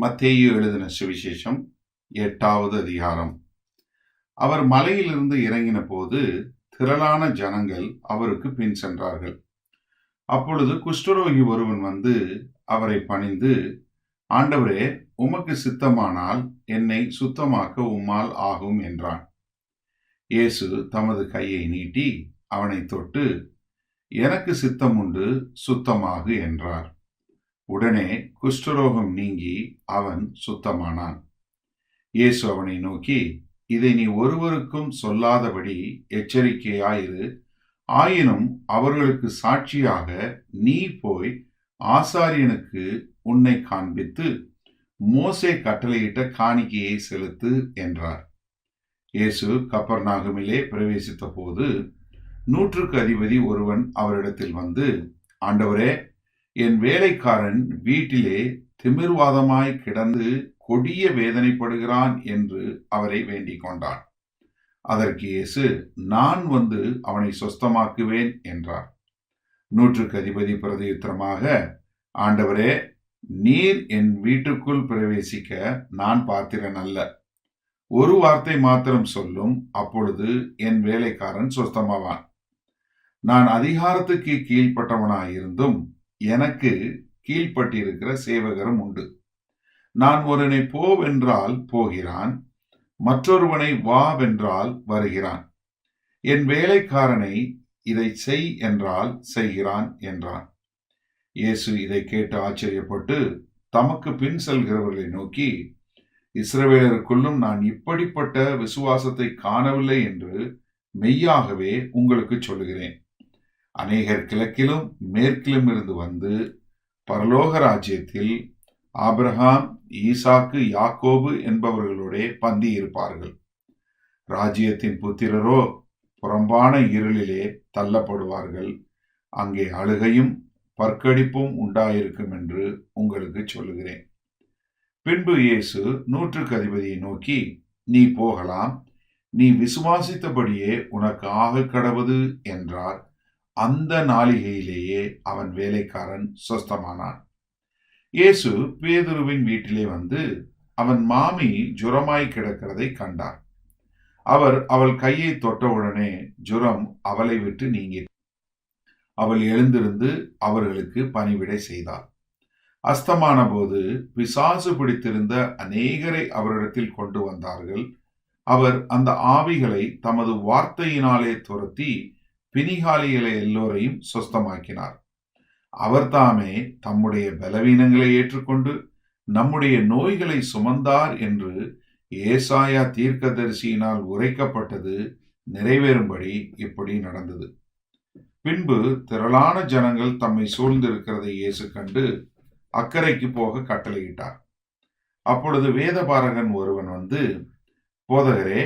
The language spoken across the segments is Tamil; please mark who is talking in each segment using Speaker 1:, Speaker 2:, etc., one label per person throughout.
Speaker 1: மத்தேயு எழுதின சுவிசேஷம் 8வது அதிகாரம். அவர் மலையிலிருந்து இறங்கின போது திரளான ஜனங்கள் அவருக்கு பின் சென்றார்கள். அப்பொழுது குஷ்டரோகி ஒருவன் வந்து அவரை பணிந்து, ஆண்டவரே, உமக்கு சித்தமானால் என்னை சுத்தமாக்க உம்மால் ஆகும் என்றான். இயேசு தமது கையை நீட்டி அவனை தொட்டு, எனக்கு சித்தம் உண்டு, சுத்தமாகு என்றார். உடனே குஷ்டரோகம் நீங்கி அவன் சுத்தமானான். இயேசு அவனை நோக்கி, இதை நீ ஒருவருக்கும் சொல்லாதபடி எச்சரிக்கையாயிரு. ஆயினும் அவர்களுக்கு சாட்சியாக நீ போய் ஆசாரியனுக்கு உன்னை காண்பித்து மோசே கட்டளையிட்ட காணிக்கையை செலுத்து என்றார். இயேசு கப்பர்நாகுமிலே பிரவேசித்த போது 100க்கு அதிபதி ஒருவன் அவரிடத்தில் வந்து, ஆண்டவரே, என் வேலைக்காரன் வீட்டிலே திமிர்வாதமாய் கிடந்து கொடிய வேதனைப்படுகிறான் என்று அவரை வேண்டிக் கொண்டான். அதற்கு இயேசு, நான் வந்து அவனை சொஸ்தமாக்குவேன் என்றார். 100க்கு அதிபதி பிரதியுத்தரமாக, ஆண்டவரே, நீர் என் வீட்டுக்குள் பிரவேசிக்க நான் பாத்திரன் அல்ல. ஒரு வார்த்தை மாத்திரம் சொல்லும், அப்பொழுது என் வேலைக்காரன் சொஸ்தமாவான். நான் அதிகாரத்துக்கு கீழ்ப்பட்டவனாயிருந்தும் எனக்கு கீழ்ப்பட்டிருக்கிற சேவகரும் உண்டு. நான் ஒருவனை போவென்றால் போகிறான், மற்றொருவனை வாவென்றால் வருகிறான். என் வேலைக்காரனை இதை செய் என்றால் செய்கிறான் என்றான். இயேசு இதை கேட்டு ஆச்சரியப்பட்டு தமக்கு பின் செல்கிறவர்களை நோக்கி, இஸ்ரவேலருக்குள்ளும் நான் இப்படிப்பட்ட விசுவாசத்தை காணவில்லை என்று மெய்யாகவே உங்களுக்கு சொல்லுகிறேன். அநேகர் கிழக்கிலும் மேற்கிலும் இருந்து வந்து பரலோக ராஜ்யத்தில் ஆபிரகாம், ஈசாக்கு, யாக்கோபு என்பவர்களோட பந்தி இருப்பார்கள். ராஜ்யத்தின் புத்திரரோ புறம்பான இருளிலே தள்ளப்படுவார்கள். அங்கே அழுகையும் பற்கடிப்பும் உண்டாயிருக்கும் என்று உங்களுக்கு சொல்லுகிறேன். பின்பு இயேசு 100க்கு அதிபதியை நோக்கி, நீ போகலாம், நீ விசுவாசித்தபடியே உனக்கு ஆக கடவது என்றார். அந்த நாளிகையிலேயே அவன் வேலைக்காரன் சொஸ்தமானான். இயேசு பேதுருவின் வீட்டிலே வந்து அவன் மாமி ஜுரமாய் கிடக்கிறதை கண்டார். அவர் அவள் கையை தொட்டவுடனே ஜுரம் அவளை விட்டு நீங்கி அவள் எழுந்திருந்து அவர்களுக்கு பணிவிடை செய்தார். அஸ்தமான போது பிசாசு பிடித்திருந்த அநேகரை அவரிடத்தில் கொண்டு வந்தார்கள். அவர் அந்த ஆவிகளை தமது வார்த்தையினாலே துரத்தி பிணிகாலிகளை எல்லோரையும் சொஸ்தமாக்கினார். அவர் தாமே தம்முடைய பலவீனங்களை ஏற்றுக்கொண்டு நம்முடைய நோய்களை சுமந்தார் என்று ஏசாயா தீர்க்கதரிசியினால் உரைக்கப்பட்டது நிறைவேறும்படி இப்படி நடந்தது. பின்பு திரளான ஜனங்கள் தம்மை சூழ்ந்திருக்கிறதை இயேசு கண்டு அக்கறைக்கு போக கட்டளையிட்டார். அப்பொழுது வேதபாரகன் ஒருவன் வந்து, போதகரே,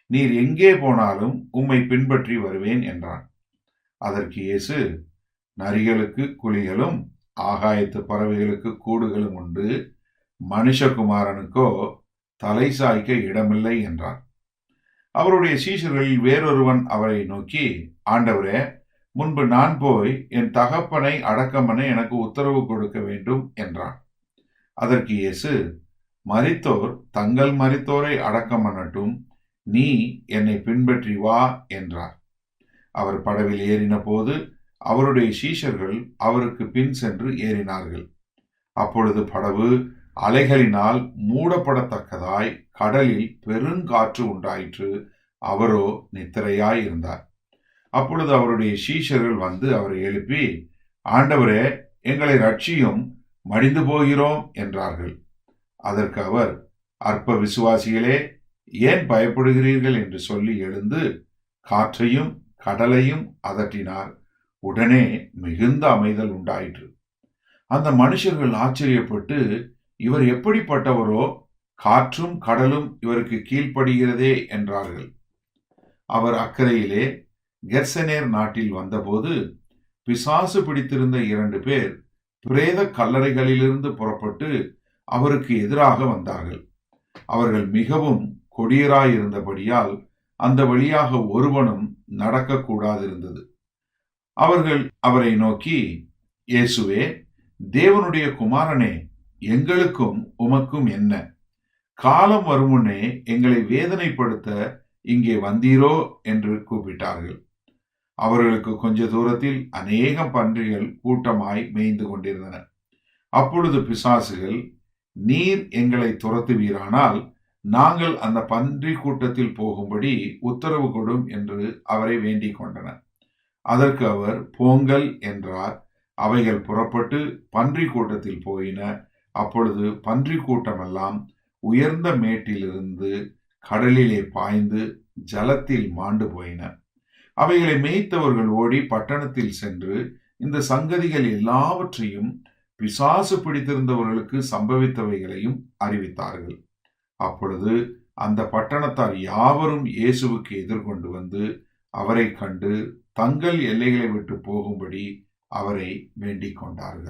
Speaker 1: நீர் எங்கே போனாலும் உம்மை பின்பற்றி வருவேன் என்றான். அதற்கு இயேசு, நரிகளுக்கு குழிகளும் ஆகாயத்து பறவைகளுக்கு கூடுகளும் உண்டு, மனுஷகுமாரனுக்கோ தலை சாய்க்க இடமில்லை என்றார். அவருடைய சீஷர்களில் வேறொருவன் அவரை நோக்கி, ஆண்டவரே, முன்பு நான் போய் என் தகப்பனை அடக்கம் பண்ண எனக்கு உத்தரவு கொடுக்க வேண்டும் என்றான். அதற்கு இயேசு, மரித்தோர் தங்கள் மரித்தோரை அடக்கம் பண்ணட்டும், நீ என்னை பின்பற்றி வா என்றார். அவர் படவில் ஏறின போது அவருடைய சீஷர்கள் அவருக்கு பின் சென்று ஏறினார்கள். அப்பொழுது படவு அலைகளினால் மூடப்படத்தக்கதாய் கடலில் பெருங்காற்று உண்டாயிற்று. அவரோ நித்திரையாய் இருந்தார். அப்பொழுது அவருடைய சீஷர்கள் வந்து அவரை எழுப்பி, ஆண்டவரே, எங்களை ரட்சியும், மடிந்து போகிறோம் என்றார்கள். அதற்கு அவர், அற்ப விசுவாசிகளே, ஏன் பயப்படுகிறீர்கள் என்று சொல்லி எழுந்து காற்றையும் கடலையும் அதட்டினார். உடனே மிகுந்த அமைதல் உண்டாயிற்று. அந்த மனுஷர்கள் ஆச்சரியப்பட்டு, இவர் எப்படிப்பட்டவரோ, காற்றும் கடலும் இவருக்கு கீழ்ப்படுகிறதே என்றார்கள். அவர் அக்கறையிலே கெர்சனேர் நாட்டில் வந்தபோது பிசாசு பிடித்திருந்த 2 பேர் பிரேத கல்லறைகளிலிருந்து புறப்பட்டு அவருக்கு எதிராக வந்தார்கள். அவர்கள் மிகவும் கொடியராயிருந்தபடியால் அந்த வழியாக ஒருவனும் நடக்கக்கூடாதிருந்தது. அவர்கள் அவரை நோக்கி, இயேசுவே, தேவனுடைய குமாரனே, எங்களுக்கும் உமக்கும் என்ன? காலம் வருமுன்னே எங்களை வேதனைப்படுத்த இங்கே வந்தீரோ என்று கூப்பிட்டார்கள். அவர்களுக்கு கொஞ்ச தூரத்தில் அநேக பன்றிகள் கூட்டமாய் மேய்ந்து கொண்டிருந்தன. அப்பொழுது பிசாசுகள், நீர் எங்களை துரத்துவீரானால் நாங்கள் அந்த பன்றி கூட்டத்தில் போகும்படி உத்தரவு கொடும் என்று அவரை வேண்டிக் கொண்டன. அதற்கு அவர், போங்கள் என்றார். அவைகள் புறப்பட்டு பன்றி கூட்டத்தில் போயின. அப்பொழுது பன்றி கூட்டமெல்லாம் உயர்ந்த மேட்டிலிருந்து கடலிலே பாய்ந்து ஜலத்தில் மாண்டு போயின. அவைகளை மேய்த்தவர்கள் ஓடி பட்டணத்தில் சென்று இந்த சங்கதிகள் எல்லாவற்றையும் பிசாசு பிடித்திருந்தவர்களுக்கு சம்பவித்தவைகளையும் அறிவித்தார்கள். அப்பொழுது அந்த பட்டணத்தார் யாவரும் இயேசுவுக்கு எதிர்கொண்டு வந்து அவரை கண்டு தங்கள் எல்லைகளை விட்டு போகும்படி அவரை வேண்டிக் கொண்டார்கள்.